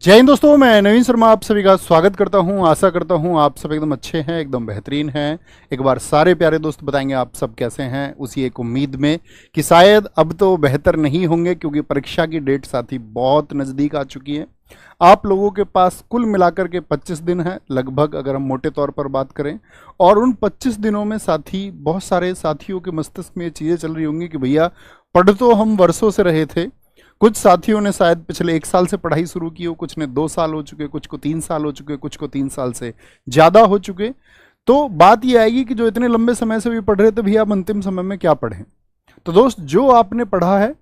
जय हिंद दोस्तों, मैं नवीन शर्मा आप सभी का स्वागत करता हूं। आशा करता हूं आप सब एकदम अच्छे हैं, एकदम बेहतरीन हैं। एक बार सारे प्यारे दोस्त बताएंगे आप सब कैसे हैं, उसी एक उम्मीद में कि शायद अब तो बेहतर नहीं होंगे, क्योंकि परीक्षा की डेट साथी बहुत नज़दीक आ चुकी है। आप लोगों के पास कुल मिलाकर के 25 दिन है लगभग, अगर हम मोटे तौर पर बात करें। और उन 25 दिनों में साथी बहुत सारे साथियों के मस्तिष्क में ये चीज़ें चल रही होंगी कि भैया पढ़ तो हम वर्षों से रहे थे। कुछ साथियों ने शायद पिछले 1 साल से पढ़ाई शुरू की हो, कुछ ने 2 साल हो चुके, कुछ को 3 साल हो चुके, कुछ को 3 साल से ज़्यादा हो चुके। तो बात यह आएगी कि जो इतने लंबे समय से भी पढ़ रहे थे, भैया आप अंतिम समय में क्या पढ़ें। तो दोस्त, जो आपने पढ़ा है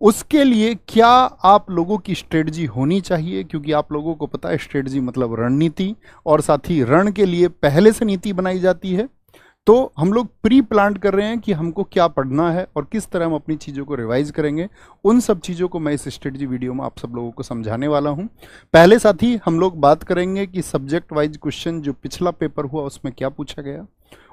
उसके लिए क्या आप लोगों की स्ट्रेटजी होनी चाहिए, क्योंकि आप लोगों को पता है स्ट्रेटजी मतलब रणनीति, और साथ ही रण के लिए पहले से नीति बनाई जाती है। तो हम लोग प्री प्लान कर रहे हैं कि हमको क्या पढ़ना है और किस तरह हम अपनी चीज़ों को रिवाइज करेंगे। उन सब चीज़ों को मैं इस स्ट्रेटजी वीडियो में आप सब लोगों को समझाने वाला हूं। पहले साथ ही हम लोग बात करेंगे कि सब्जेक्ट वाइज क्वेश्चन जो पिछला पेपर हुआ उसमें क्या पूछा गया।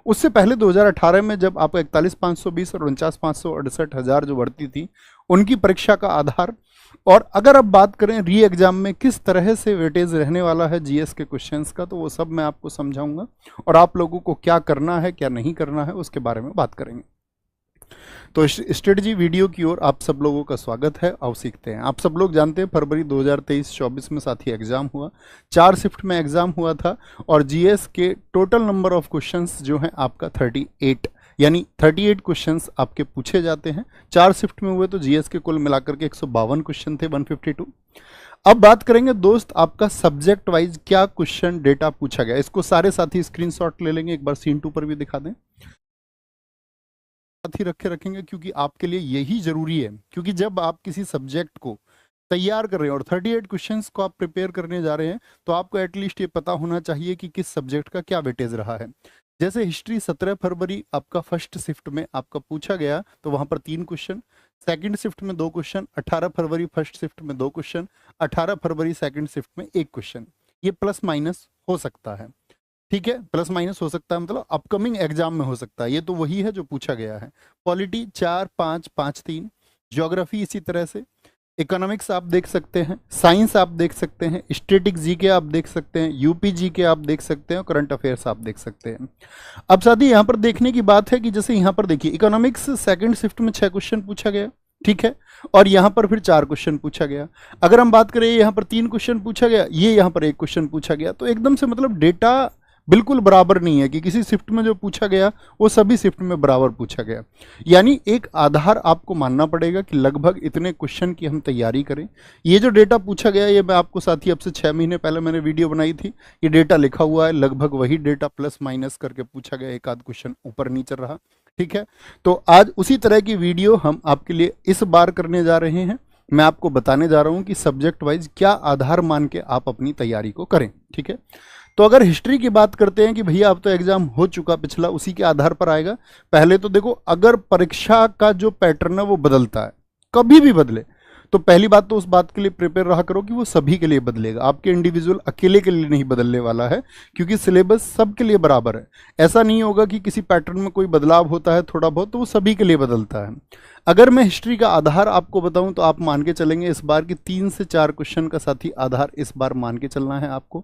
उससे पहले 2018 में जब आपका 41,520 और 49,568 जो भर्ती थी, उनकी परीक्षा का आधार, और अगर अब बात करें री एग्जाम में किस तरह से वेटेज रहने वाला है जीएस के क्वेश्चंस का, तो वो सब मैं आपको समझाऊंगा। और आप लोगों को क्या करना है क्या नहीं करना है उसके बारे में बात करेंगे। तो स्ट्रेटजी वीडियो की ओर आप सब लोगों का स्वागत है। आओ सीखते हैं। आप सब लोग जानते हैं फरवरी 2023-24 में साथी एग्जाम हुआ, 4 शिफ्ट में एग्जाम हुआ था। और जीएस के टोटल नंबर ऑफ क्वेश्चंस जो है आपका 38, यानी 38 क्वेश्चंस आपके पूछे जाते हैं। 4 शिफ्ट में हुए तो जीएस के कुल मिलाकर के 152 क्वेश्चन थे, 152। अब बात करेंगे दोस्त आपका सब्जेक्ट वाइज क्या क्वेश्चन डेटा पूछा गया। इसको सारे साथी स्क्रीनशॉट ले लेंगे, एक बार सीन 2 पर भी दिखा दें। साथ ही रखेंगे क्योंकि आपके लिए यही जरूरी है, क्योंकि जब आप किसी सब्जेक्ट को तैयार कर रहे हैं और 38 क्वेश्चंस को आप प्रिपेयर करने जा रहे हैं, तो आपको एटलीस्ट ये पता होना चाहिए कि किस सब्जेक्ट का क्या वेटेज रहा है। जैसे हिस्ट्री 17 फरवरी आपका फर्स्ट शिफ्ट में आपका पूछा गया, तो वहां पर 3 क्वेश्चन, सेकंड शिफ्ट में 2 क्वेश्चन, 18 फरवरी फर्स्ट शिफ्ट में 2 क्वेश्चन, 18 फरवरी सेकंड शिफ्ट में 1 क्वेश्चन। ये प्लस माइनस हो सकता है, ठीक है, प्लस माइनस हो सकता है, मतलब अपकमिंग एग्जाम में हो सकता है। ये तो वही है जो पूछा गया है। पॉलिटी 4 5 5 3, ज्योग्राफी इसी तरह से, इकोनॉमिक्स आप देख सकते हैं, साइंस आप देख सकते हैं, स्टैटिक जीके आप देख सकते हैं, यूपी जीके आप देख सकते हैं, करंट अफेयर्स आप देख सकते हैं। अब साथ ही यहाँ पर देखने की बात है कि जैसे यहाँ पर देखिए इकोनॉमिक्स सेकंड शिफ्ट में 6 क्वेश्चन पूछा गया, ठीक है, और यहाँ पर फिर 4 क्वेश्चन पूछा गया। अगर हम बात करें यहाँ पर 3 क्वेश्चन पूछा गया, ये यहाँ पर 1 क्वेश्चन पूछा गया, तो एकदम से मतलब डेटा बिल्कुल बराबर नहीं है कि किसी शिफ्ट में जो पूछा गया वो सभी शिफ्ट में बराबर पूछा गया। यानी एक आधार आपको मानना पड़ेगा कि लगभग इतने क्वेश्चन की हम तैयारी करें। ये जो डेटा पूछा गया, ये मैं आपको साथी अब से 6 महीने पहले मैंने वीडियो बनाई थी, ये डेटा लिखा हुआ है, लगभग वही डेटा प्लस माइनस करके पूछा गया, एक आध क्वेश्चन ऊपर नीचे रहा, ठीक है। तो आज उसी तरह की वीडियो हम आपके लिए इस बार करने जा रहे हैं। मैं आपको बताने जा रहा हूं कि सब्जेक्ट वाइज क्या आधार मान के आप अपनी तैयारी को करें, ठीक है। तो अगर हिस्ट्री की बात करते हैं कि भैया अब तो एग्जाम हो चुका पिछला, उसी के आधार पर आएगा। पहले तो देखो, अगर परीक्षा का जो पैटर्न है वो बदलता है, कभी भी बदले, तो पहली बात तो उस बात के लिए प्रिपेयर रहा करो कि वो सभी के लिए बदलेगा, आपके इंडिविजुअल अकेले के लिए नहीं बदलने वाला है, क्योंकि सिलेबस सबके लिए बराबर है। ऐसा नहीं होगा कि किसी पैटर्न में कोई बदलाव होता है थोड़ा बहुत, तो वो सभी के लिए बदलता है। अगर मैं हिस्ट्री का आधार आपको बताऊं तो आप मान के चलेंगे इस बार की 3 से 4 क्वेश्चन का साथी आधार इस बार मान के चलना है आपको।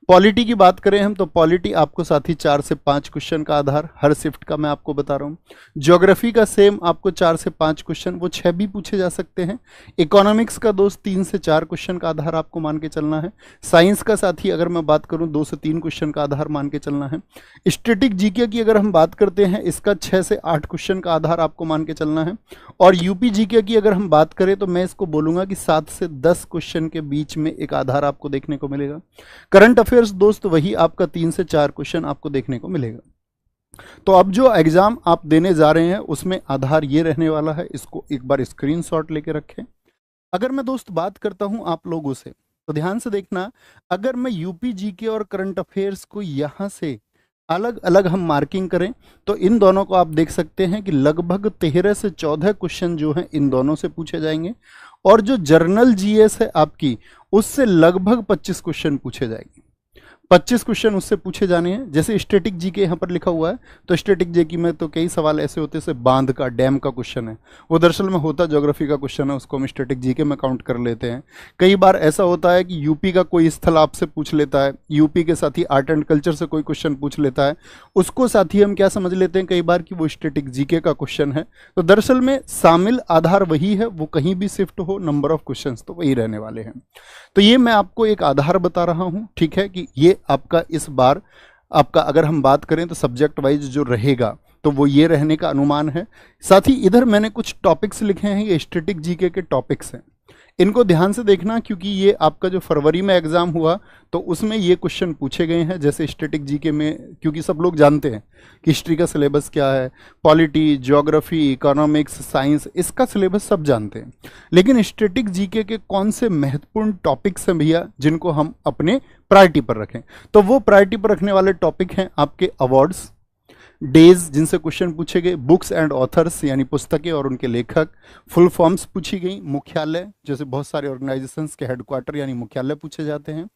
पॉलिटी की बात करें हम, तो पॉलिटी आपको साथी 4 से 5 क्वेश्चन का आधार हर शिफ्ट का मैं आपको बता रहा हूँ। ज्योग्राफी का सेम आपको 4 से 5 क्वेश्चन, वो 6 भी पूछे जा सकते हैं। इकोनॉमिक्स का दोस्त 3 से 4 क्वेश्चन का आधार आपको मान के चलना है। साइंस का साथी अगर मैं बात करूँ 2 से 3 क्वेश्चन का आधार मान के चलना है। स्टैटिक जीके की अगर हम बात करते हैं, इसका 6 से 8 क्वेश्चन का आधार आपको मान के चलना है। और यूपी जीके की अगर हम बात करें तो मैं इसको बोलूंगा कि 7 से 10 क्वेश्चन के बीच में एक आधार आपको देखने को मिलेगा। करंट अफेयर्स दोस्त वही आपका 3 से 4 क्वेश्चन आपको देखने को मिलेगा। तो अब जो एग्जाम आप देने जा रहे हैं उसमें आधार ये रहने वाला है, इसको एक बार स्क्रीनशॉट लेके रखें। अगर मैं दोस्त बात करता हूं आप लोगों से, तो ध्यान से देखना, अगर मैं यूपी जीके और करंट अफेयर्स को यहां से अलग अलग हम मार्किंग करें, तो इन दोनों को आप देख सकते हैं कि लगभग 13 से 14 क्वेश्चन जो हैं इन दोनों से पूछे जाएंगे। और जो जर्नल जीएस है आपकी, उससे लगभग 25 क्वेश्चन पूछे जाएंगे। 25 क्वेश्चन उससे पूछे जाने हैं। जैसे स्टैटिक जीके यहाँ पर लिखा हुआ है, तो स्टैटिक जीके में तो कई सवाल ऐसे होते हैं, जैसे बांध का, डैम का क्वेश्चन है, वो दरअसल में होता ज्योग्राफी का क्वेश्चन है, उसको हम स्टैटिक जीके में काउंट कर लेते हैं। कई बार ऐसा होता है कि यूपी का कोई स्थल आपसे पूछ लेता है, यूपी के साथ ही आर्ट एंड कल्चर से कोई क्वेश्चन पूछ लेता है, उसको साथ ही हम क्या समझ लेते हैं कई बार कि वो स्टैटिक जीके का क्वेश्चन है। तो दरअसल में शामिल आधार वही है, वो कहीं भी शिफ्ट हो, नंबर ऑफ क्वेश्चन तो वही रहने वाले हैं। तो ये मैं आपको एक आधार बता रहा हूं, ठीक है, कि ये आपका इस बार आपका अगर हम बात करें तो सब्जेक्ट वाइज जो रहेगा तो वो ये रहने का अनुमान है। साथ ही इधर मैंने कुछ टॉपिक्स लिखे हैं, ये स्टैटिक जीके के टॉपिक्स हैं, इनको ध्यान से देखना, क्योंकि ये आपका जो फरवरी में एग्जाम हुआ तो उसमें ये क्वेश्चन पूछे गए हैं। जैसे स्टैटिक जीके में, क्योंकि सब लोग जानते हैं कि हिस्ट्री का सिलेबस क्या है, पॉलिटी, ज्योग्राफी, इकोनॉमिक्स, साइंस, इसका सिलेबस सब जानते हैं, लेकिन स्टैटिक जीके के कौन से महत्वपूर्ण टॉपिक्स हैं भैया जिनको हम अपने प्रायोरिटी पर रखें। तो वो प्रायोरिटी पर रखने वाले टॉपिक हैं आपके अवार्ड्स, डेज जिनसे क्वेश्चन पूछे गए, बुक्स एंड ऑथर्स यानी पुस्तकें और उनके लेखक, फुल फॉर्म्स पूछी गई, मुख्यालय जैसे बहुत सारे ऑर्गेनाइजेशंस के हेडक्वार्टर यानी मुख्यालय पूछे जाते हैं,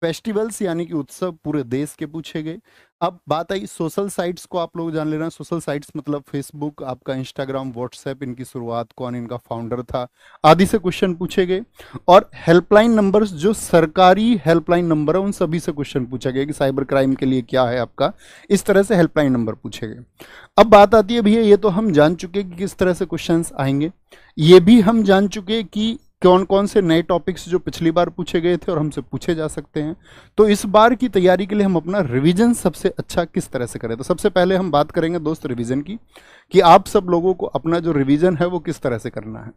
फेस्टिवल्स यानी कि उत्सव पूरे देश के पूछे गए। अब बात आई सोशल साइट्स को, आप लोग जान लेना, सोशल साइट्स मतलब फेसबुक, आपका इंस्टाग्राम, व्हाट्सएप, इनकी शुरुआत कौन, इनका फाउंडर था, आदि से क्वेश्चन पूछे गए। और हेल्पलाइन नंबर्स, जो सरकारी हेल्पलाइन नंबर है उन सभी से क्वेश्चन पूछा गया कि साइबर क्राइम के लिए क्या है आपका, इस तरह से हेल्पलाइन नंबर पूछे गए। अब बात आती है भैया, ये तो हम जान चुके कि किस तरह से क्वेश्चन आएंगे, ये भी हम जान चुके कि कौन कौन से नए टॉपिक्स जो पिछली बार पूछे गए थे और हमसे पूछे जा सकते हैं। तो इस बार की तैयारी के लिए हम अपना रिवीजन सबसे अच्छा किस तरह से करें, तो सबसे पहले हम बात करेंगे दोस्त रिवीजन की, कि आप सब लोगों को अपना जो रिवीजन है वो किस तरह से करना है।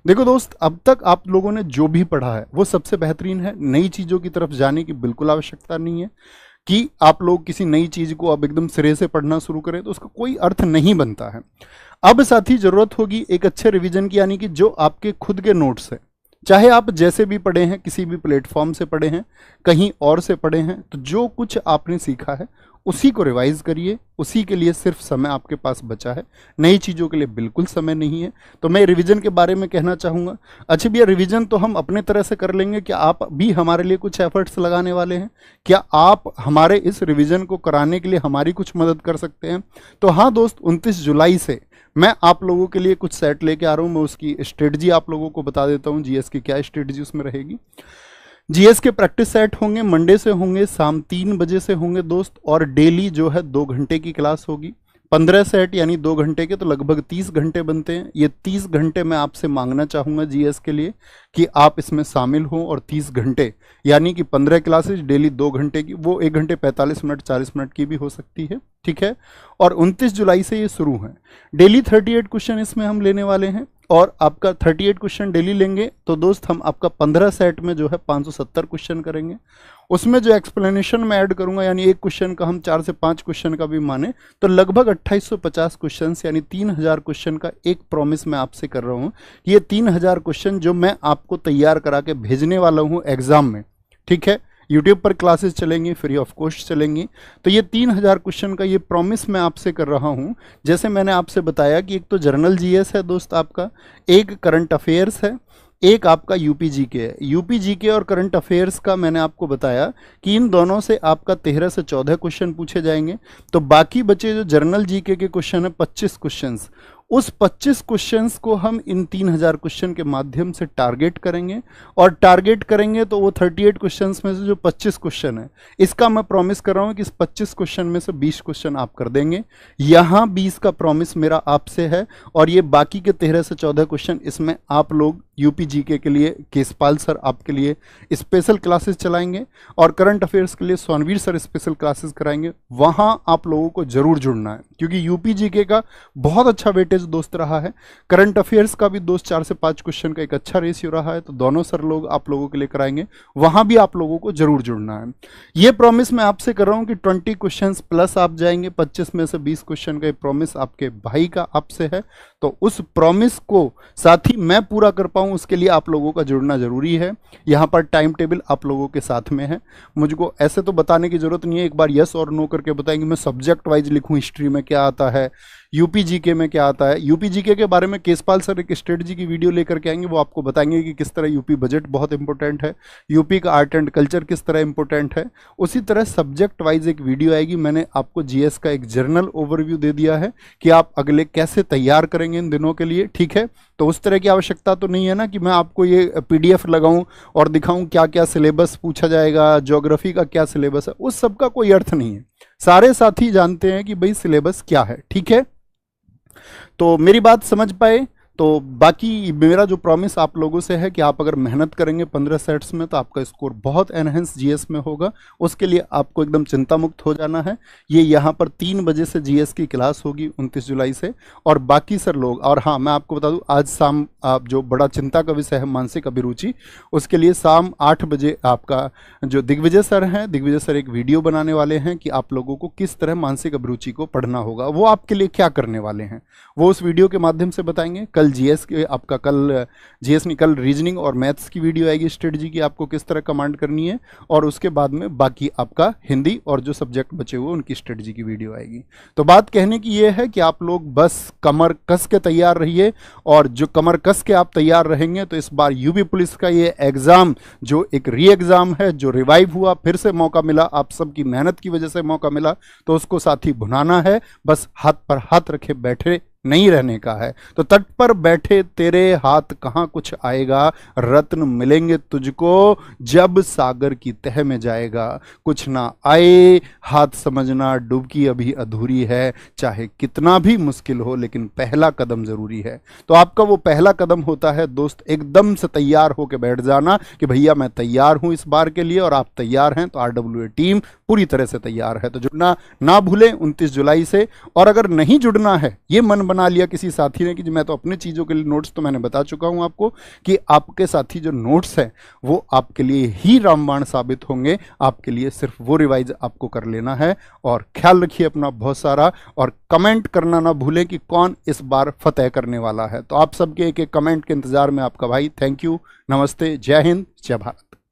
देखो दोस्त, अब तक आप लोगों ने जो भी पढ़ा है वो सबसे बेहतरीन है, नई चीज़ों की तरफ जाने की बिल्कुल आवश्यकता नहीं है कि आप लोग किसी नई चीज़ को अब एकदम सिरे से पढ़ना शुरू करें, तो उसका कोई अर्थ नहीं बनता है। अब साथ ही जरूरत होगी एक अच्छे रिवीजन की, यानी कि जो आपके खुद के नोट्स है, चाहे आप जैसे भी पढ़े हैं, किसी भी प्लेटफॉर्म से पढ़े हैं, कहीं और से पढ़े हैं, तो जो कुछ आपने सीखा है उसी को रिवाइज करिए, उसी के लिए सिर्फ समय आपके पास बचा है, नई चीज़ों के लिए बिल्कुल समय नहीं है। तो मैं रिवीजन के बारे में कहना चाहूँगा। अच्छा भैया, रिवीजन तो हम अपने तरह से कर लेंगे, क्या आप भी हमारे लिए कुछ एफर्ट्स लगाने वाले हैं? क्या आप हमारे इस रिवीजन को कराने के लिए हमारी कुछ मदद कर सकते हैं? तो हाँ दोस्त, 29 जुलाई से मैं आप लोगों के लिए कुछ सेट लेके आ रहा हूँ। मैं उसकी स्ट्रेटजी आप लोगों को बता देता हूँ, जीएस की क्या स्ट्रेटजी उसमें रहेगी। जीएस के प्रैक्टिस सेट होंगे, मंडे से होंगे, शाम 3 बजे से होंगे दोस्त, और डेली जो है 2 घंटे की क्लास होगी। 15 सेट यानी 2 घंटे के, तो लगभग 30 घंटे बनते हैं। ये 30 घंटे मैं आपसे मांगना चाहूँगा जीएस के लिए कि आप इसमें शामिल हों, और 30 घंटे यानी कि 15 क्लासेज डेली 2 घंटे की, वो 1 घंटे 45 मिनट 40 मिनट की भी हो सकती है, ठीक है। और 29 जुलाई से ये शुरू है। डेली 38 क्वेश्चन इसमें हम लेने वाले हैं, और आपका 38 क्वेश्चन डेली लेंगे तो दोस्त हम आपका 15 सेट में जो है 570 क्वेश्चन करेंगे। उसमें जो एक्सप्लेनेशन मैं ऐड करूंगा, यानी एक क्वेश्चन का हम 4 से 5 क्वेश्चन का भी माने तो लगभग 2850 क्वेश्चन, यानी 3000 क्वेश्चन का एक प्रॉमिस मैं आपसे कर रहा हूं। ये 3000 क्वेश्चन जो मैं आपको तैयार करा के भेजने वाला हूं एग्जाम में, ठीक है। यूट्यूब पर क्लासेस चलेंगी, फ्री ऑफ कॉस्ट चलेंगी। तो ये 3000 क्वेश्चन का ये प्रॉमिस मैं आपसे कर रहा हूँ। जैसे मैंने आपसे बताया कि एक तो जनरल जीएस है दोस्त आपका, एक करंट अफेयर्स है, एक आपका यूपी जीके है। यूपी जीके और करंट अफेयर्स का मैंने आपको बताया कि इन दोनों से आपका 13 से 14 क्वेश्चन पूछे जाएंगे। तो बाकी बचे जो जनरल जीके के क्वेश्चन है 25 क्वेश्चन, उस 25 क्वेश्चंस को हम इन 3000 क्वेश्चन के माध्यम से टारगेट करेंगे। और टारगेट करेंगे तो वो 38 क्वेश्चंस में से जो 25 क्वेश्चन है, इसका मैं प्रॉमिस कर रहा हूँ कि इस 25 क्वेश्चन में से 20 क्वेश्चन आप कर देंगे। यहाँ 20 का प्रॉमिस मेरा आपसे है, और ये बाकी के 13 से 14 क्वेश्चन इसमें आप लोग यूपी जीके के लिए केसपाल सर आपके लिए स्पेशल क्लासेस चलाएंगे, और करंट अफेयर्स के लिए सोनवीर सर स्पेशल क्लासेस कराएंगे। वहाँ आप लोगों को जरूर जुड़ना है, क्योंकि यूपी जीके का बहुत अच्छा वेटेज दोस्त रहा है, करंट अफेयर्स का भी दोस्त 4 से 5 क्वेश्चन का एक अच्छा रेशियो रहा है। तो दोनों सर लोग आप लोगों के लिए कराएंगे, वहां भी आप लोगों को जरूर जुड़ना है। ये प्रॉमिस मैं आपसे कर रहा हूं कि 20 क्वेश्चन प्लस आप जाएंगे, 25 में से 20 क्वेश्चन का प्रॉमिस आपके भाई का आपसे है। तो उस प्रॉमिस को साथ ही मैं पूरा कर पाऊं, उसके लिए आप लोगों का जुड़ना जरूरी है। यहाँ पर टाइम टेबल आप लोगों के साथ में है, मुझको ऐसे तो बताने की जरूरत नहीं है, एक बार यस और नो करके बताएंगे। मैं सब्जेक्ट वाइज लिखूं, हिस्ट्री में क्या आता है, यूपी जीके में क्या आता है, है। यूपी जीके के बारे में केसपाल सर एक स्ट्रेटजी की वीडियो लेकर के आएंगे, वो आपको बताएंगे कि किस तरह यूपी बजट बहुत इंपॉर्टेंट है, यूपी का आर्ट एंड कल्चर किस तरह इंपॉर्टेंट है। उसी तरह सब्जेक्ट वाइज एक वीडियो आएगी। मैंने आपको जीएस का एक जर्नल ओवरव्यू दे दिया है कि आप अगले कैसे तैयार करेंगे इन दिनों के लिए, ठीक है। तो उस तरह की आवश्यकता तो नहीं है ना कि मैं आपको ये पीडीएफ लगाऊं और दिखाऊं क्या क्या सिलेबस पूछा जाएगा, ज्योग्राफी का क्या सिलेबस है, उस सब का कोई अर्थ नहीं है। सारे साथी जानते हैं कि भाई सिलेबस क्या है, ठीक है। तो मेरी बात समझ पाए। तो बाकी मेरा जो प्रॉमिस आप लोगों से है कि आप अगर मेहनत करेंगे 15 सेट्स में तो आपका स्कोर बहुत एनहेंस जीएस में होगा। उसके लिए आपको एकदम चिंता मुक्त हो जाना है। ये यहाँ पर 3 बजे से जीएस की क्लास होगी 29 जुलाई से। और बाकी सर लोग, और हाँ मैं आपको बता दूं, आज शाम आप जो बड़ा चिंता का विषय है मानसिक अभिरुचि, उसके लिए शाम 8 बजे आपका जो दिग्विजय सर हैं, दिग्विजय सर एक वीडियो बनाने वाले हैं कि आप लोगों को किस तरह मानसिक अभिरुचि को पढ़ना होगा। वो आपके लिए क्या करने वाले हैं वो उस वीडियो के माध्यम से बताएंगे। कल जीएस के आपका कल जीएस नहीं, कल रीजनिंग और मैथ्स की वीडियो आएगी, स्ट्रेटजी की आपको किस तरह कमांड करनी है। और उसके बाद में बाकी आपका हिंदी और जो सब्जेक्ट बचे हुए उनकी स्ट्रेटजी की वीडियो आएगी। तो बात कहने की ये है कि आप लोग बस कमर कस के तैयार रहिए। और जो कमर कस के आप तैयार रहेंगे तो इस बार यूपी पुलिस का ये एग्जाम जो एक री एग्जाम है, जो रिवाइव हुआ, फिर से मौका मिला, आप सबकी मेहनत की वजह से मौका मिला, तो उसको साथी भुनाना है। बस हाथ पर हाथ रखे बैठे नहीं रहने का है। तो तट पर बैठे तेरे हाथ कहाँ कुछ आएगा, रत्न मिलेंगे तुझको जब सागर की तह में जाएगा। कुछ ना आए हाथ समझना डुबकी अभी अधूरी है, चाहे कितना भी मुश्किल हो लेकिन पहला कदम जरूरी है। तो आपका वो पहला कदम होता है दोस्त, एकदम से तैयार होकर बैठ जाना कि भैया मैं तैयार हूं इस बार के लिए, और आप तैयार हैं तो आरडब्ल्यूए टीम पूरी तरह से तैयार है। तो जुड़ना ना भूलें 29 जुलाई से। और अगर नहीं जुड़ना है, ये मन बना लिया किसी साथी ने कि मैं तो अपनी चीज़ों के लिए नोट्स तो मैंने बता चुका हूं आपको कि आपके साथी जो नोट्स हैं वो आपके लिए ही रामबाण साबित होंगे। आपके लिए सिर्फ वो रिवाइज आपको कर लेना है। और ख्याल रखिए अपना बहुत सारा, और कमेंट करना ना भूलें कि कौन इस बार फतेह करने वाला है। तो आप सबके एक एक कमेंट के इंतजार में आपका भाई। थैंक यू, नमस्ते, जय हिंद, जय भारत।